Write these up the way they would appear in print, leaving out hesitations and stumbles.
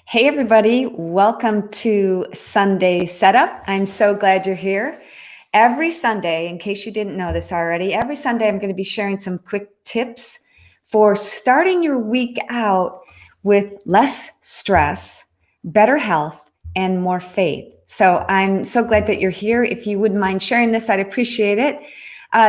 Hey, everybody. Welcome to Sundey Setup. I'm so glad you're here. Every Sunday, in case you didn't know this already, every Sunday I'm going to be sharing some quick tips for starting your week out with less stress, better health, and more faith. So I'm so glad that you're here. If you wouldn't mind sharing this, I'd appreciate it.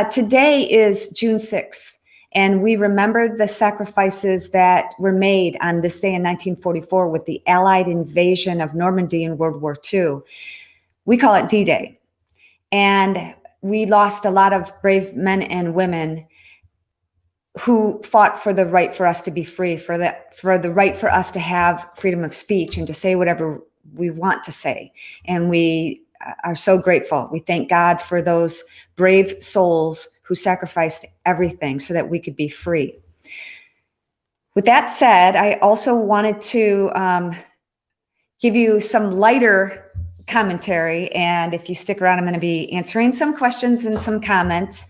Today is June 6th. And we remember the sacrifices that were made on this day in 1944 with the Allied invasion of Normandy in World War II. We call it D-Day. And we lost a lot of brave men and women who fought for the right for us to be free, for the right for us to have freedom of speech and to say whatever we want to say. And we are so grateful. We thank God for those brave souls who sacrificed everything so that we could be free. With that said, I also wanted to give you some lighter commentary. And if you stick around, I'm going to be answering some questions and some comments.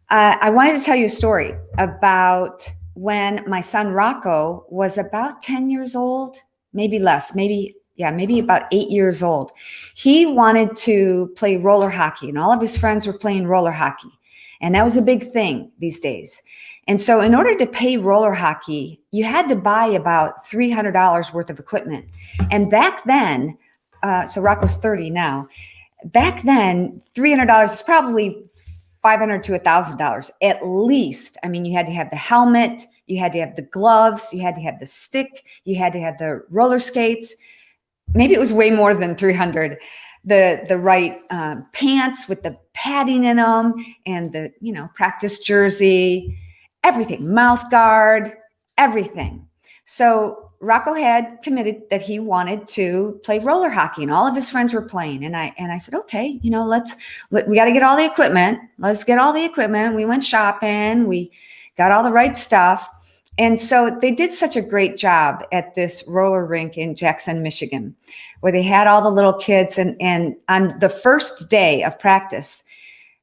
I wanted to tell you a story about when my son Rocco was about 10 years old, maybe less, maybe about 8 years old. He wanted to play roller hockey, and all of his friends were playing roller hockey. And that was a big thing these days. And so in order to pay roller hockey, you had to buy about $300 worth of equipment. And back then, so Rocco's 30 now, back then, $300 is probably $500 to $1,000 at least. I mean, you had to have the helmet, you had to have the gloves, you had to have the stick, you had to have the roller skates. Maybe it was way more than 300. The right pants with the padding in them and the, practice jersey, everything, mouth guard, everything. So Rocco had committed that he wanted to play roller hockey, and all of his friends were playing. And I said, okay, we got to get all the equipment. Let's get all the equipment. We went shopping. We got all the right stuff. And so they did such a great job at this roller rink in Jackson, Michigan, where they had all the little kids. And on the first day of practice,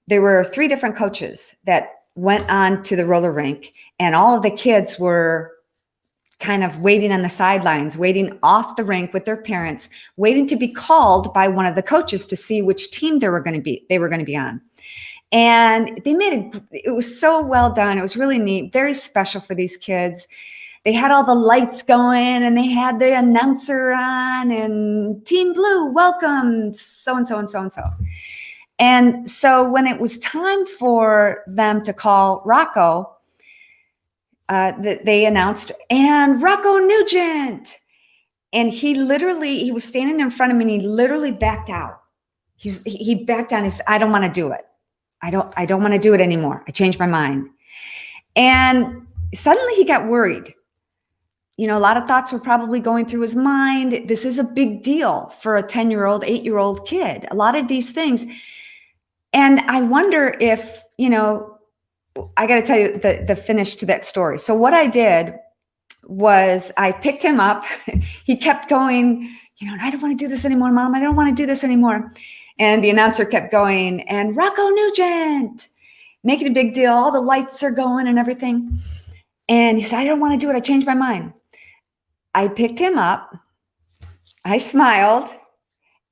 there were 3 different coaches that went on to the roller rink, and all of the kids were kind of waiting on the sidelines, waiting off the rink with their parents, waiting to be called by one of the coaches to see which team they were going to be on. And it was so well done. It was really neat, very special for these kids. They had all the lights going and they had the announcer on and Team Blue, welcome, so-and-so and so-and-so. And so when it was time for them to call Rocco, they announced, and Rocco Nugent. And he was standing in front of me and he literally backed out. He backed down. He said, I don't want to do it. I don't want to do it anymore. I changed my mind. And suddenly he got worried. A lot of thoughts were probably going through his mind. This is a big deal for a 10-year-old, 8-year-old kid. A lot of these things. And I wonder if, I got to tell you the finish to that story. So what I did was I picked him up. He kept going, I don't want to do this anymore, Mom. I don't want to do this anymore. And the announcer kept going, and Rocco Nugent, making a big deal. All the lights are going and everything. And he said, I don't want to do it. I changed my mind. I picked him up. I smiled,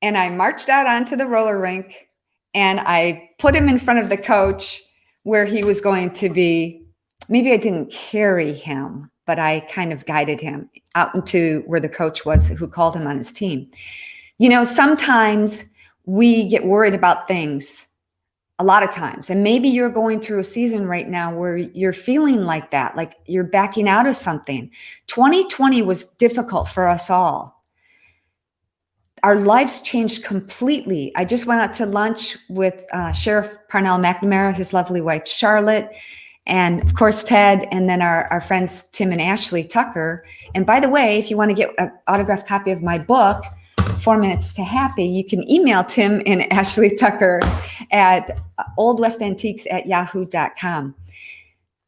and I marched out onto the roller rink, and I put him in front of the coach where he was going to be. Maybe I didn't carry him, but I kind of guided him out into where the coach was who called him on his team. Sometimes we get worried about things a lot of times. And maybe you're going through a season right now where you're feeling like that, like you're backing out of something. 2020 was difficult for us all. Our lives changed completely. I just went out to lunch with Sheriff Parnell McNamara, his lovely wife, Charlotte, and of course, Ted, and then our friends, Tim and Ashley Tucker. And by the way, if you want to get an autographed copy of my book, 4 Minutes to Happy, you can email Tim and Ashley Tucker at oldwestantiques@yahoo.com.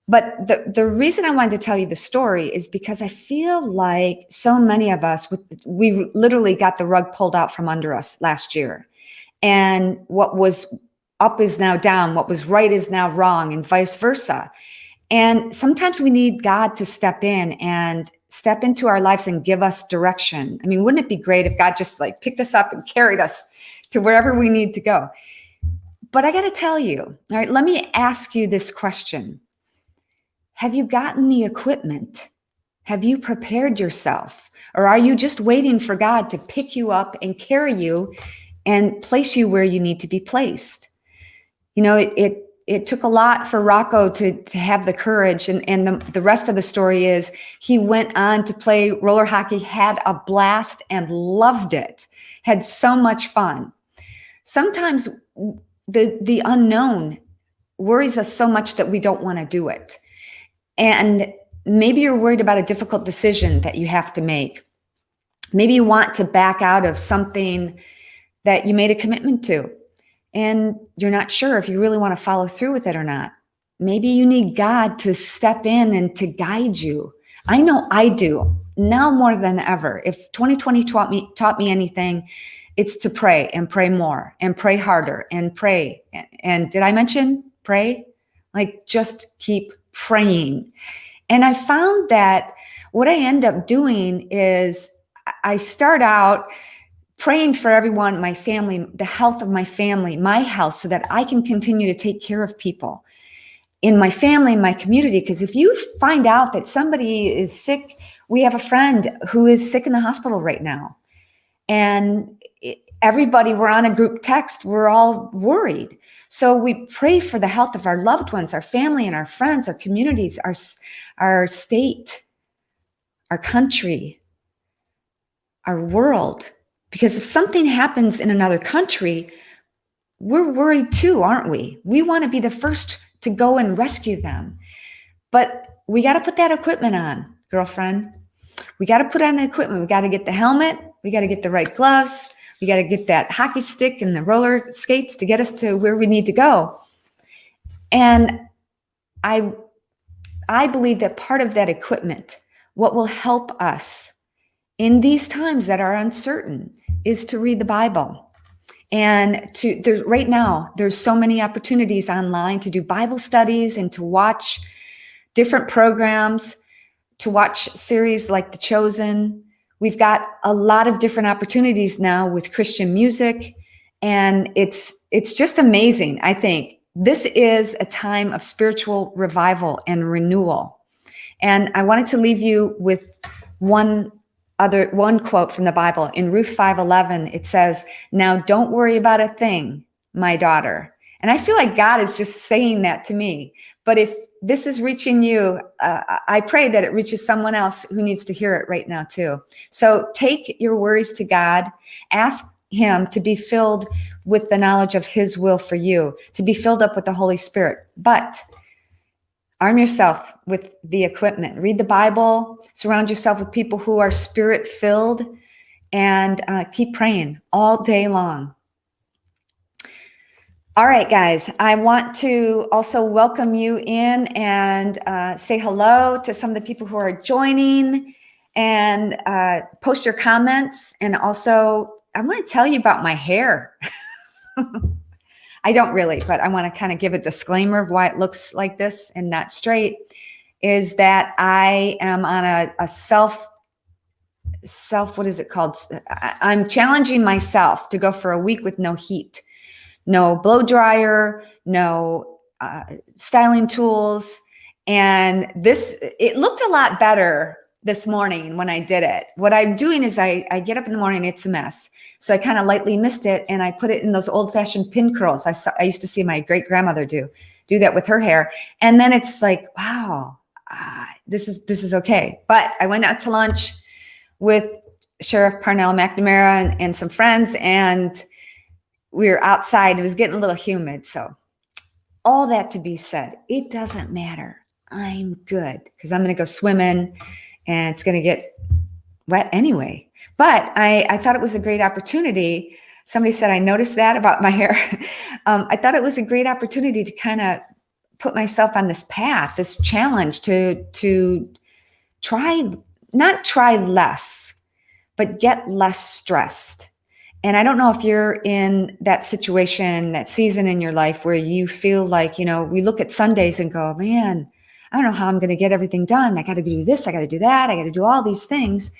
But the reason I wanted to tell you the story is because I feel like so many of us, we literally got the rug pulled out from under us last year. And what was up is now down, what was right is now wrong, and vice versa. And sometimes we need God to step in and step into our lives and give us direction. I mean, wouldn't it be great if God just like picked us up and carried us to wherever we need to go? But I got to tell you, all right, let me ask you this question. Have you gotten the equipment? Have you prepared yourself? Or are you just waiting for God to pick you up and carry you and place you where you need to be placed? You know, it took a lot for Rocco to have the courage. And the rest of the story is he went on to play roller hockey, had a blast and loved it, had so much fun. Sometimes the unknown worries us so much that we don't want to do it. And maybe you're worried about a difficult decision that you have to make. Maybe you want to back out of something that you made a commitment to, and you're not sure if you really want to follow through with it or not. Maybe you need God to step in and to guide you. I know I do now more than ever. If 2020 taught me anything, it's to pray and pray more and pray harder and pray. And did I mention pray? Like, just keep praying. And I found that what I end up doing is I start out praying for everyone, my family, the health of my family, my health, so that I can continue to take care of people in my family, in my community. Because if you find out that somebody is sick, we have a friend who is sick in the hospital right now. And everybody, we're on a group text, we're all worried. So we pray for the health of our loved ones, our family and our friends, our communities, our state, our country, our world. Because if something happens in another country, we're worried too, aren't we? We want to be the first to go and rescue them. But we got to put that equipment on, girlfriend. We got to put on the equipment. We got to get the helmet. We got to get the right gloves. We got to get that hockey stick and the roller skates to get us to where we need to go. And I believe that part of that equipment, what will help us in these times that are uncertain, is to read the Bible. And right now, there's so many opportunities online to do Bible studies and to watch different programs, to watch series like The Chosen. We've got a lot of different opportunities now with Christian music, and it's just amazing. I think this is a time of spiritual revival and renewal. And I wanted to leave you with one quote from the Bible. In Ruth 5:11, it says, "Now don't worry about a thing, my daughter." And I feel like God is just saying that to me. But if this is reaching you, I pray that it reaches someone else who needs to hear it right now too. So take your worries to God. Ask him to be filled with the knowledge of his will for you, to be filled up with the Holy Spirit. But arm yourself with the equipment. Read the Bible. Surround yourself with people who are spirit-filled, and keep praying all day long. All right, guys, I want to also welcome you in and say hello to some of the people who are joining, and post your comments. And also, I want to tell you about my hair. I don't really, but I want to kind of give a disclaimer of why it looks like this and not straight, is that I am on a self, what is it called? I'm challenging myself to go for a week with no heat. No blow dryer, no styling tools. And it looked a lot better this morning when I did it. What I'm doing is I get up in the morning, it's a mess. So I kind of lightly mist it, and I put it in those old fashioned pin curls. I used to see my great grandmother do that with her hair. And then it's like, wow, this is okay. But I went out to lunch with Sheriff Parnell McNamara and some friends, and we were outside. It was getting a little humid. So all that to be said, it doesn't matter. I'm good because I'm going to go swimming and it's going to get wet anyway. But I thought it was a great opportunity. Somebody said, I noticed that about my hair. I thought it was a great opportunity to kind of put myself on this path, this challenge to not try less, but get less stressed. And I don't know if you're in that situation, that season in your life where you feel like, we look at Sundays and go, man, I don't know how I'm going to get everything done. I got to do this. I got to do that. I got to do all these things.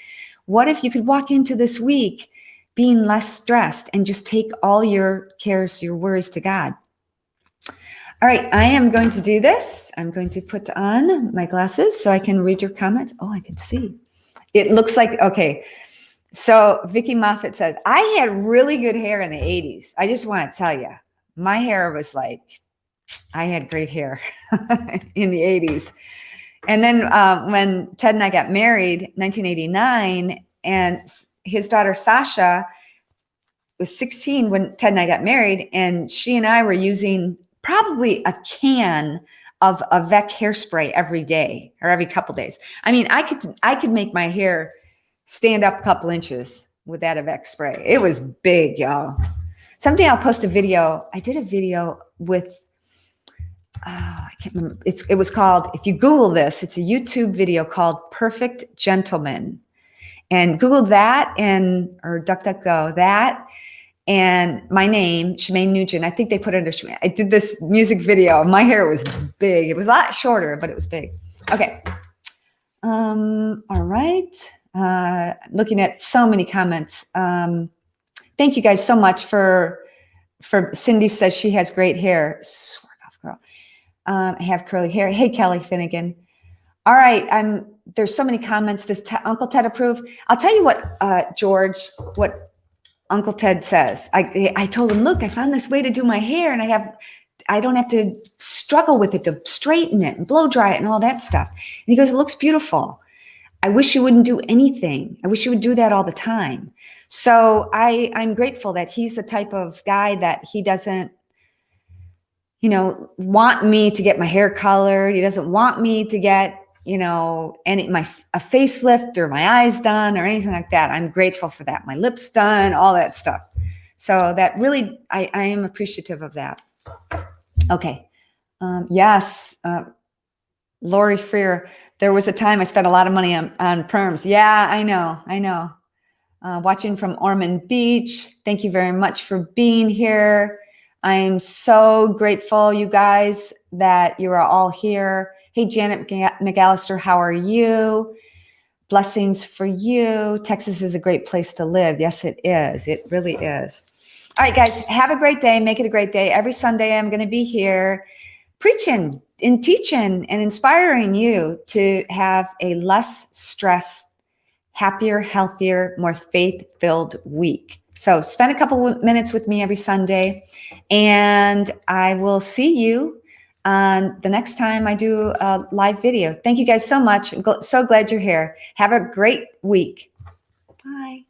What if you could walk into this week being less stressed and just take all your cares, your worries to God? All right, I am going to do this. I'm going to put on my glasses so I can read your comments. Oh, I can see. It looks like, okay. So Vicky Moffitt says, I had really good hair in the 80s. I just want to tell you, my hair was like, I had great hair in the 80s. And then when Ted and I got married, 1989, and his daughter Sasha was 16 when Ted and I got married, and she and I were using probably a can of Vec hairspray every day or every couple days. I mean, I could make my hair stand up a couple inches with that Vec spray. It was big, y'all. Someday I'll post a video. I did a video with, I can't remember. It was called, if you Google this, it's a YouTube video called Perfect Gentleman. And Google that or DuckDuckGo, that and my name, Shemaine Nugent. I think they put it under Shemaine. I did this music video. My hair was big. It was a lot shorter, but it was big. Okay. All right. Looking at so many comments. Thank you guys so much for Cindy says she has great hair. Swear off, girl. I have curly hair. Hey, Kelly Finnegan. All right. There's so many comments. Does Uncle Ted approve? I'll tell you what, George, what Uncle Ted says. I told him, look, I found this way to do my hair, and I don't have to struggle with it to straighten it and blow dry it and all that stuff. And he goes, it looks beautiful. I wish you wouldn't do anything. I wish you would do that all the time. So I'm grateful that he's the type of guy that he doesn't, want me to get my hair colored. He doesn't want me to get, a facelift or my eyes done or anything like that. I'm grateful for that. My lips done, all that stuff. So that really, I am appreciative of that. Okay. Yes. Lori Freer, there was a time I spent a lot of money on perms. Yeah, I know. Watching from Ormond Beach. Thank you very much for being here. I'm so grateful, you guys, that you are all here. Hey, Janet McAllister, how are you? Blessings for you. Texas is a great place to live. Yes, it is. It really is. All right, guys, have a great day. Make it a great day. Every Sunday, I'm going to be here preaching and teaching and inspiring you to have a less stressed, happier, healthier, more faith-filled week. So spend a couple minutes with me every Sunday, and I will see you the next time I do a live video. Thank you guys so much. I'm so glad you're here. Have a great week. Bye.